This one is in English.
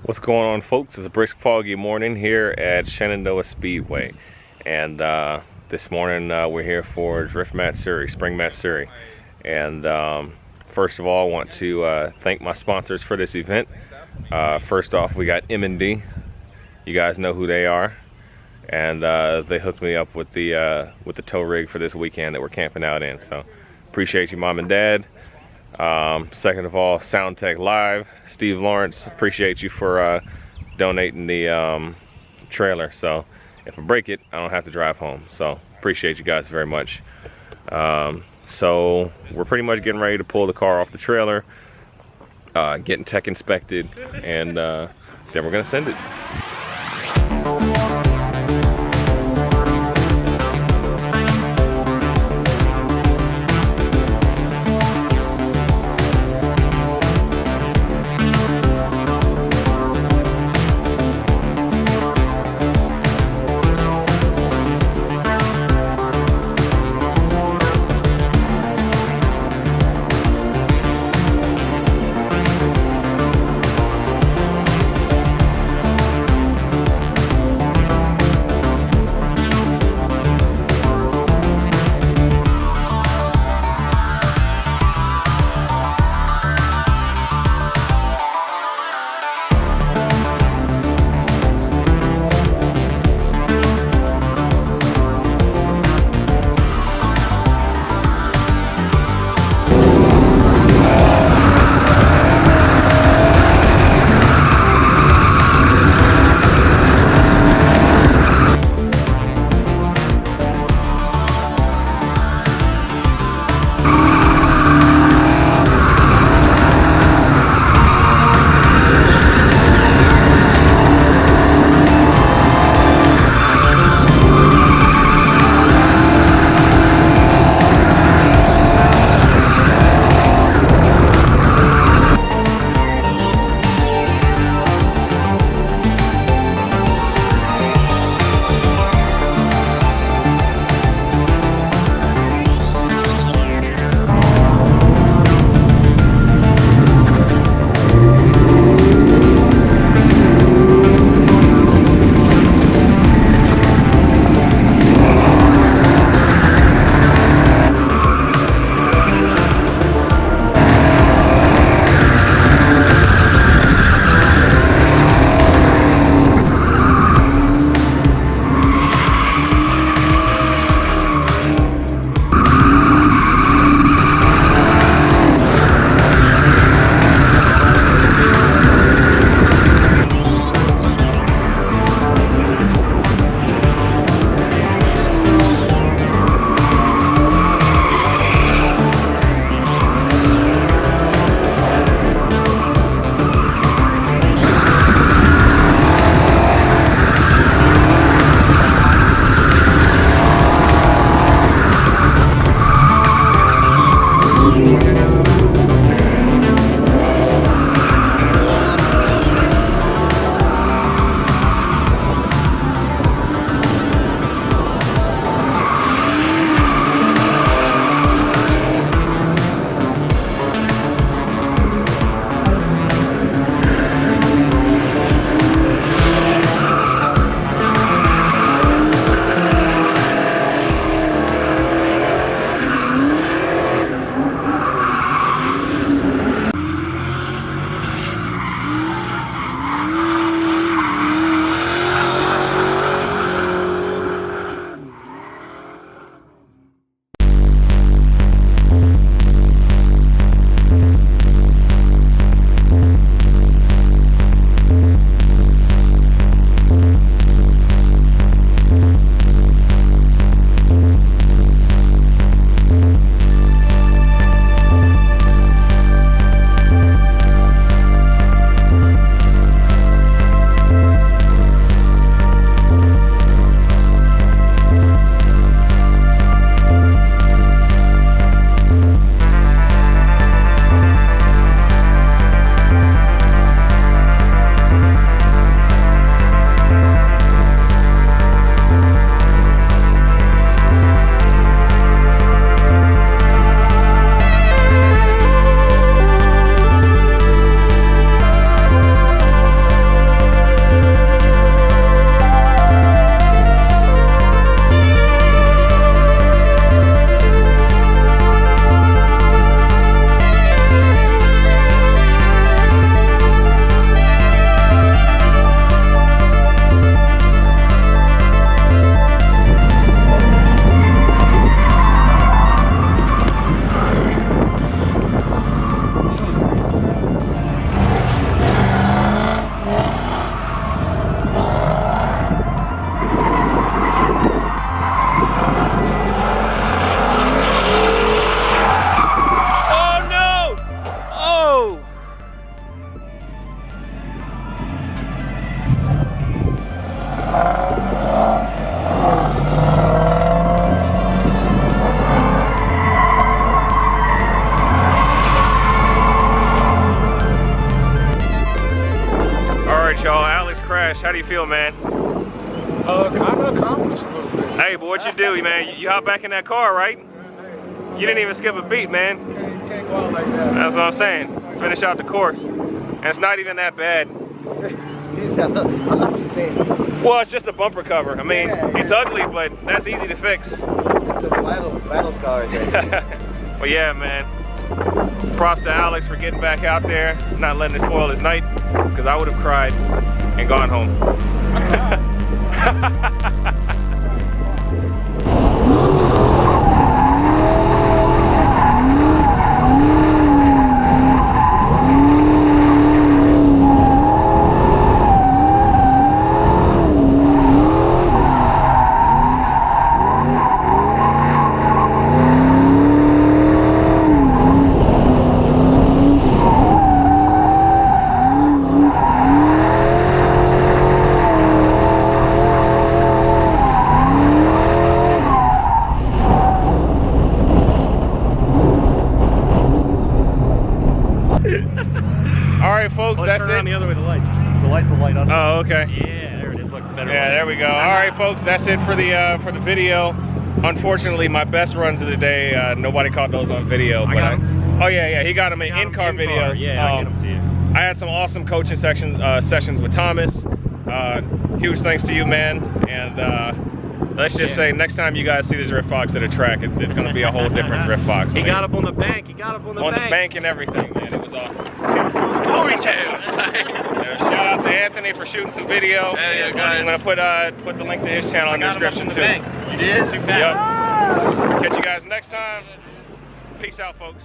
What's going on, folks? It's a brisk, foggy morning here at Shenandoah Speedway, and this morning we're here for Drift Matsuri, Spring Matsuri. And first of all, I want to thank my sponsors for this event. First off, we got M&D. You guys know who they are, and they hooked me up with the tow rig for this weekend that we're camping out in. So appreciate you, Mom and Dad. Second of all, Soundtech Live, Steve Lawrence, appreciate you for donating the trailer, so if I break it, I don't have to drive home. So appreciate you guys very much. So we're pretty much getting ready to pull the car off the trailer, getting tech inspected, and then we're gonna send it. y'all. Alex crashed. How do you feel, man? Kind of accomplished a little bit. Hey, but what you do, man? You hop back in that car, right? You didn't even skip a beat, man. You can't go out like that. That's what I'm saying. Finish out the course. And it's not even that bad. Well, it's just a bumper cover. I mean, it's ugly, but that's easy to fix. It's a battle scars. Well, yeah, man. Props to Alex for getting back out there, not letting it spoil his night, because I would have cried and gone home. Folks, let's that's turn it. around the other way, the lights. The lights will light us. Oh, okay. Yeah, there it is. Look better. Yeah, there we go. All right, folks, that's it for the video. Unfortunately, my best runs of the day, nobody caught those on video. I got them. Oh yeah, he got them in in-car videos. Yeah, I get them to you. I had some awesome coaching sessions with Thomas. Huge thanks to you, man. And let's just say next time you guys see the Drift Fox at a track, it's going to be a whole different Drift Fox. He got up on the bank. He got up on the bank. And everything, man. It was awesome. Glory tales. Shout out to Anthony for shooting some video. Yeah, guys. I'm gonna put the link to his channel in the description too. You did? Too Yep. Catch you guys next time. Peace out, folks.